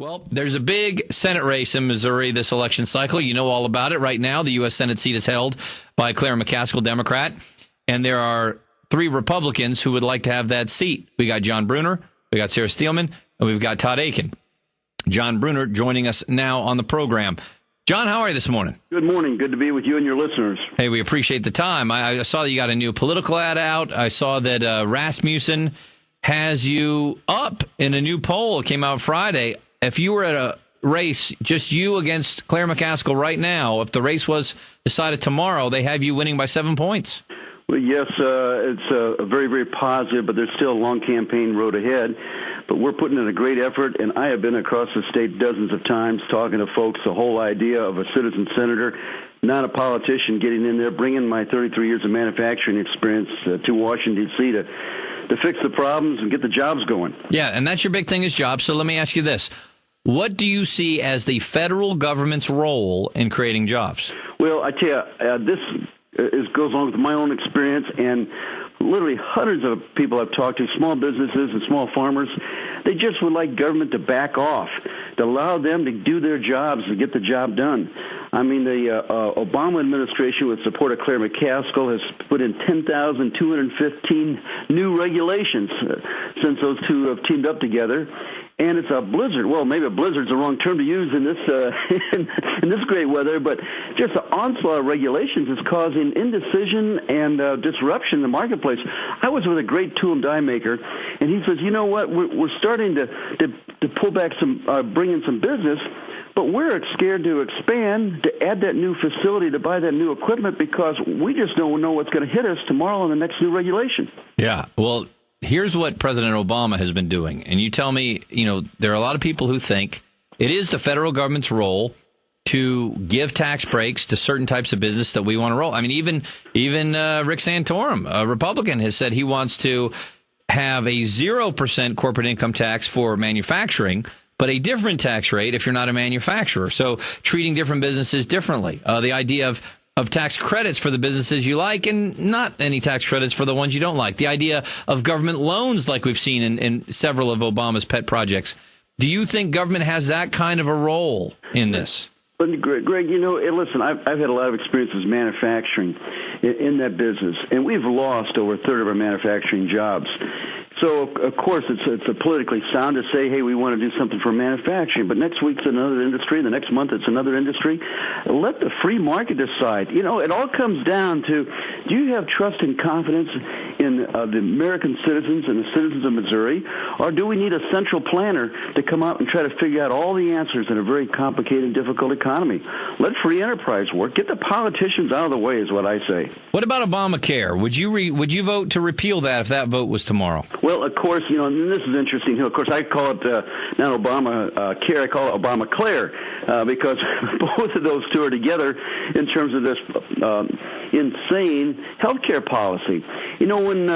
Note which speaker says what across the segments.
Speaker 1: Well, there's a big Senate race in Missouri this election cycle. You know all about it. Right now, the U.S. Senate seat is held by Claire McCaskill, Democrat, and there are 3 Republicans who would like to have that seat. We got John Brunner, we got Sarah Steelman, and we've got Todd Aiken. John Brunner joining us now on the program. John, how are you this morning?
Speaker 2: Good morning. Good to be with you and your listeners.
Speaker 1: Hey, we appreciate the time. I saw that you got a new political ad out. I saw that Rasmussen has you up in a new poll. It came out Friday. If you were at a race, just you against Claire McCaskill right now, if the race was decided tomorrow, they have you winning by 7 points.
Speaker 2: Well, yes, it's a very, very positive, but there's still a long campaign road ahead. But we're putting in a great effort, and I have been across the state dozens of times talking to folks. The whole idea of a citizen senator, not a politician, getting in there, bringing my 33 years of manufacturing experience to Washington, D.C. to fix the problems and get the jobs going.
Speaker 1: Yeah, and that's your big thing is jobs. So let me ask you this. What do you see as the federal government's role in creating jobs?
Speaker 2: Well, I tell you, this goes along with my own experience and literally hundreds of people I've talked to, small businesses and small farmers. They just would like government to back off, to allow them to do their jobs and get the job done. I mean, the Obama administration, with support of Claire McCaskill, has put in 10,215 new regulations since those two have teamed up together. And it's a blizzard. Well, maybe a blizzard's the wrong term to use in this in this great weather, but just the onslaught of regulations is causing indecision and disruption in the marketplace. I was with a great tool and die maker, and he says, you know what, we're starting to pull back some, bring in some business, but we're scared to expand, to add that new facility, to buy that new equipment, because we just don't know what's going to hit us tomorrow in the next new regulation.
Speaker 1: Yeah, well, here's what President Obama has been doing. And you tell me, there are a lot of people who think it is the federal government's role to give tax breaks to certain types of business that we want to roll. I mean, even Rick Santorum, a Republican, has said he wants to have a 0% corporate income tax for manufacturing, but a different tax rate if you're not a manufacturer. So treating different businesses differently. The idea of tax credits for the businesses you like and not any tax credits for the ones you don't like. The idea of government loans like we've seen in several of Obama's pet projects. Do you think government has that kind of a role in this?
Speaker 2: Greg, listen, I've had a lot of experiences manufacturing in that business, and we've lost over a third of our manufacturing jobs. So, of course, it's politically sound to say, hey, we want to do something for manufacturing, but next week's another industry, the next month it's another industry. Let the free market decide. It all comes down to, do you have trust and confidence in the American citizens and the citizens of Missouri, or do we need a central planner to come out and try to figure out all the answers in a very complicated and difficult economy? Let free enterprise work. Get the politicians out of the way is what I say.
Speaker 1: What about Obamacare? Would you vote to repeal that if that vote was tomorrow?
Speaker 2: Well, of course, and this is interesting. Of course, I call it not Obama Care, I call it Obama Claire, because both of those two are together in terms of this insane health care policy. When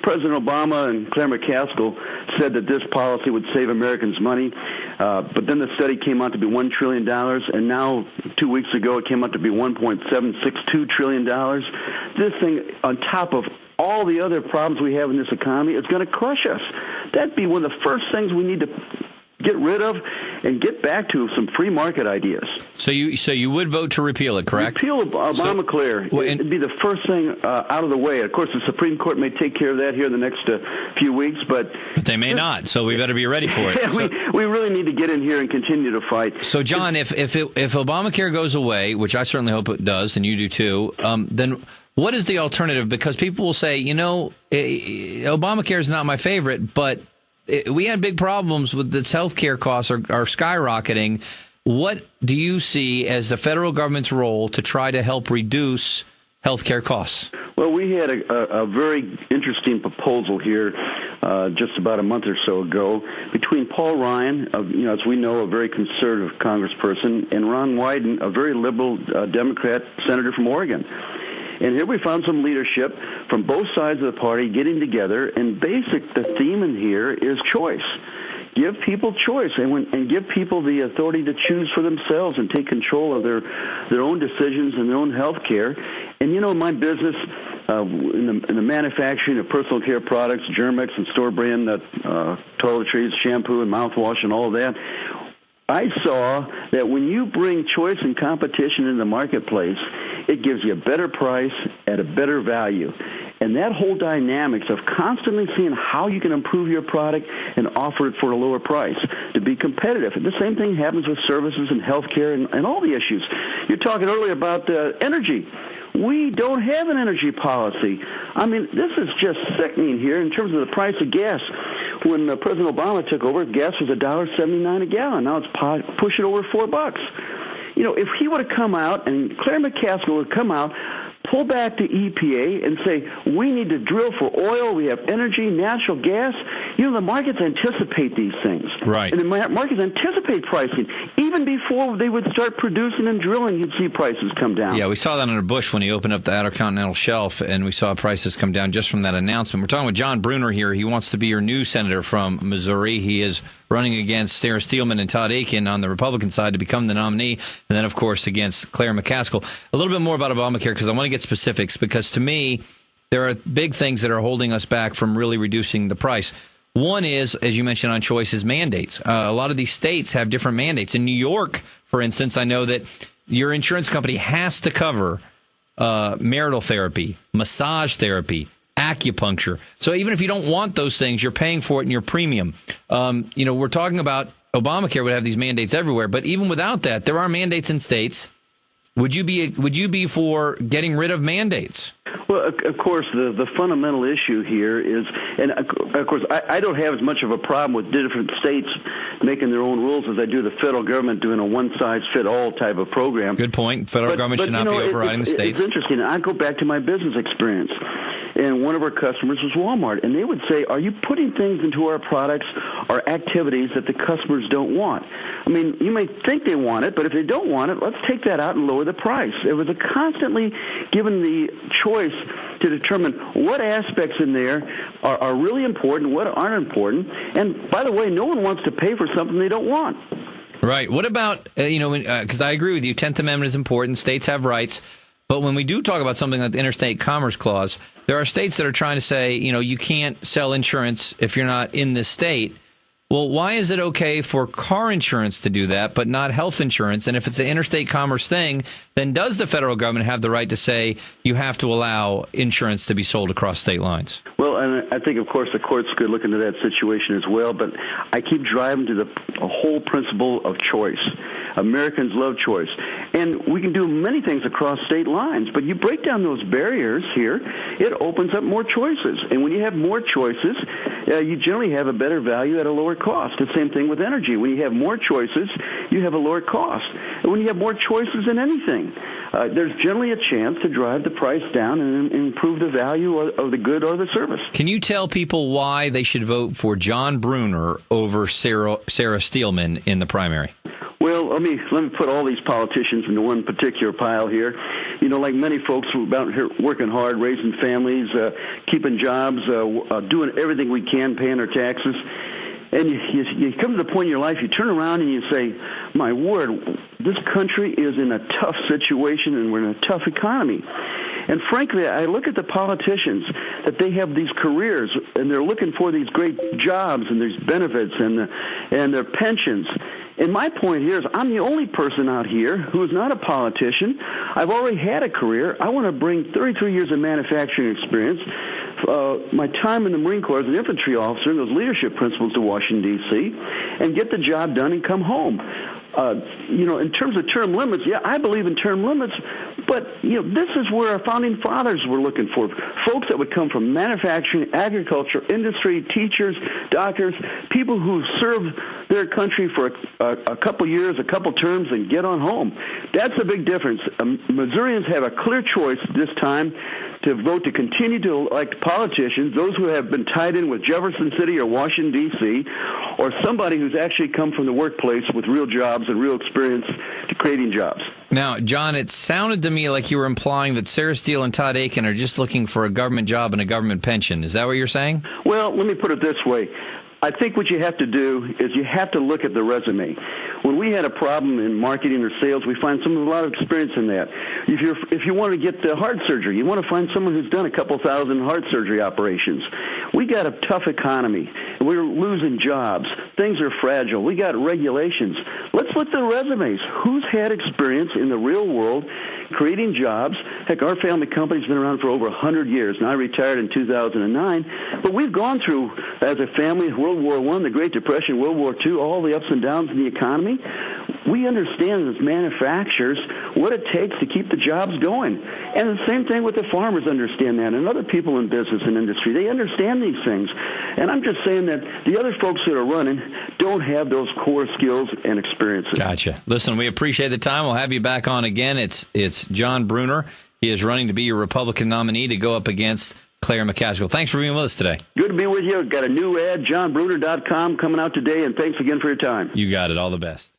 Speaker 2: President Obama and Claire McCaskill said that this policy would save Americans money, but then the study came out to be $1 trillion, and now 2 weeks ago it came out to be $1.762 trillion. This thing, on top of all the other problems we have in this economy, is going to crush us. That'd be one of the first things we need to get rid of and get back to some free market ideas.
Speaker 1: So you would vote to repeal it, correct?
Speaker 2: Repeal Obamacare. It'd be the first thing out of the way. Of course, the Supreme Court may take care of that here in the next few weeks, but
Speaker 1: they may not. So we better be ready for it.
Speaker 2: Yeah, we really need to get in here and continue to fight.
Speaker 1: So, John, if Obamacare goes away, which I certainly hope it does, and you do too, then what is the alternative? Because people will say, Obamacare is not my favorite, but we had big problems with this health care costs are skyrocketing. What do you see as the federal government's role to try to help reduce health care costs?
Speaker 2: Well, we had a very interesting proposal here just about a month or so ago between Paul Ryan, as we know, a very conservative congressperson, and Ron Wyden, a very liberal Democrat senator from Oregon. And here we found some leadership from both sides of the party getting together, and the theme in here is choice. Give people choice and give people the authority to choose for themselves and take control of their own decisions and their own health care. And, my business in the manufacturing of personal care products, Germex and store brand toiletries, shampoo and mouthwash and all of that, I saw that when you bring choice and competition in the marketplace, it gives you a better price at a better value. And that whole dynamics of constantly seeing how you can improve your product and offer it for a lower price to be competitive. And the same thing happens with services and healthcare and all the issues. You're talking earlier about energy. We don't have an energy policy. I mean, this is just sickening here in terms of the price of gas. When President Obama took over, gas was $1.79 a gallon. Now it's pushing over $4. You know, if he would have come out and Claire McCaskill would come out, pull back the EPA and say, we need to drill for oil, we have energy, natural gas. You know, the markets anticipate these things.
Speaker 1: Right.
Speaker 2: And the markets anticipate pricing. Even before they would start producing and drilling, you'd see prices come down.
Speaker 1: Yeah, we saw that under Bush when he opened up the Outer Continental Shelf, and we saw prices come down just from that announcement. We're talking with John Brunner here. He wants to be your new senator from Missouri. He is running against Sarah Steelman and Todd Akin on the Republican side to become the nominee, and then, of course, against Claire McCaskill. A little bit more about Obamacare, because I want to get specifics, because to me, there are big things that are holding us back from really reducing the price. One is, as you mentioned on choice, is mandates. A lot of these states have different mandates. In New York, for instance, I know that your insurance company has to cover marital therapy, massage therapy, acupuncture. So even if you don't want those things, you're paying for it in your premium. You know, we're talking about Obamacare would have these mandates everywhere, but even without that, there are mandates in states. Would you be for getting rid of mandates?
Speaker 2: Well, of course, the fundamental issue here is, and of course, I don't have as much of a problem with different states making their own rules as I do the federal government doing a one-size-fit-all type of program.
Speaker 1: Good point. Federal government should not be overriding the states.
Speaker 2: It's interesting. I go back to my business experience, and one of our customers was Walmart, and they would say, are you putting things into our products or activities that the customers don't want? I mean, you may think they want it, but if they don't want it, let's take that out and lower the price. It was a constantly given the choice to determine what aspects in there are really important, what aren't important. And by the way, no one wants to pay for something they don't want.
Speaker 1: Right. What about, because I agree with you, 10th Amendment is important. States have rights. But when we do talk about something like the Interstate Commerce Clause, there are states that are trying to say, you can't sell insurance if you're not in this state. Well, why is it okay for car insurance to do that, but not health insurance? And if it's an interstate commerce thing, then does the federal government have the right to say you have to allow insurance to be sold across state lines? Well,
Speaker 2: and I think, of course, the courts could look into that situation as well. But I keep driving to the whole principle of choice. Americans love choice. And we can do many things across state lines. But you break down those barriers here, it opens up more choices. And when you have more choices, you generally have a better value at a lower cost. The same thing with energy. When you have more choices, you have a lower cost. And when you have more choices in anything, there's generally a chance to drive the price down and improve the value of the good or the service.
Speaker 1: Can you tell people why they should vote for John Brunner over Sarah Steelman in the primary?
Speaker 2: Well, let me put all these politicians into one particular pile here. Like many folks who are out here working hard, raising families, keeping jobs, doing everything we can, paying our taxes. And you come to the point in your life, you turn around and you say, my word, this country is in a tough situation and we're in a tough economy. And frankly, I look at the politicians, that they have these careers and they're looking for these great jobs and these benefits and their pensions. And my point here is I'm the only person out here who is not a politician. I've already had a career. I want to bring 33 years of manufacturing experience, my time in the Marine Corps as an infantry officer, and those leadership principles to Washington, D.C., and get the job done and come home. In terms of term limits, yeah, I believe in term limits, but, this is where our founding fathers were looking for. Folks that would come from manufacturing, agriculture, industry, teachers, doctors, people who served their country for a couple years, a couple terms, and get on home. That's a big difference. Missourians have a clear choice this time to vote to continue to elect politicians, those who have been tied in with Jefferson City or Washington, D.C., or somebody who's actually come from the workplace with real jobs and real experience to creating jobs.
Speaker 1: Now, John, it sounded to me like you were implying that Sarah Steele and Todd Akin are just looking for a government job and a government pension. Is that what you're saying?
Speaker 2: Well, let me put it this way. I think what you have to do is you have to look at the resume. When we had a problem in marketing or sales, we find someone with a lot of experience in that. If you want to get the heart surgery, you want to find someone who's done a couple thousand heart surgery operations. We got a tough economy. We're losing jobs. Things are fragile. We got regulations. Let's look at the resumes. Who's had experience in the real world creating jobs? Heck, our family company's been around for over 100 years, and I retired in 2009. But we've gone through, as a family, World War I, the Great Depression, World War II, all the ups and downs in the economy. We understand as manufacturers what it takes to keep the jobs going. And the same thing with the farmers understand that, and other people in business and industry. They understand these things. And I'm just saying that the other folks that are running don't have those core skills and experiences.
Speaker 1: Gotcha. Listen, we appreciate the time. We'll have you back on again. It's John Bruner. He is running to be your Republican nominee to go up against Claire McCaskill. Thanks for being with us today.
Speaker 2: Good to be with you. Got a new ad, johnbruner.com, coming out today, and thanks again for your time.
Speaker 1: You got it. All the best.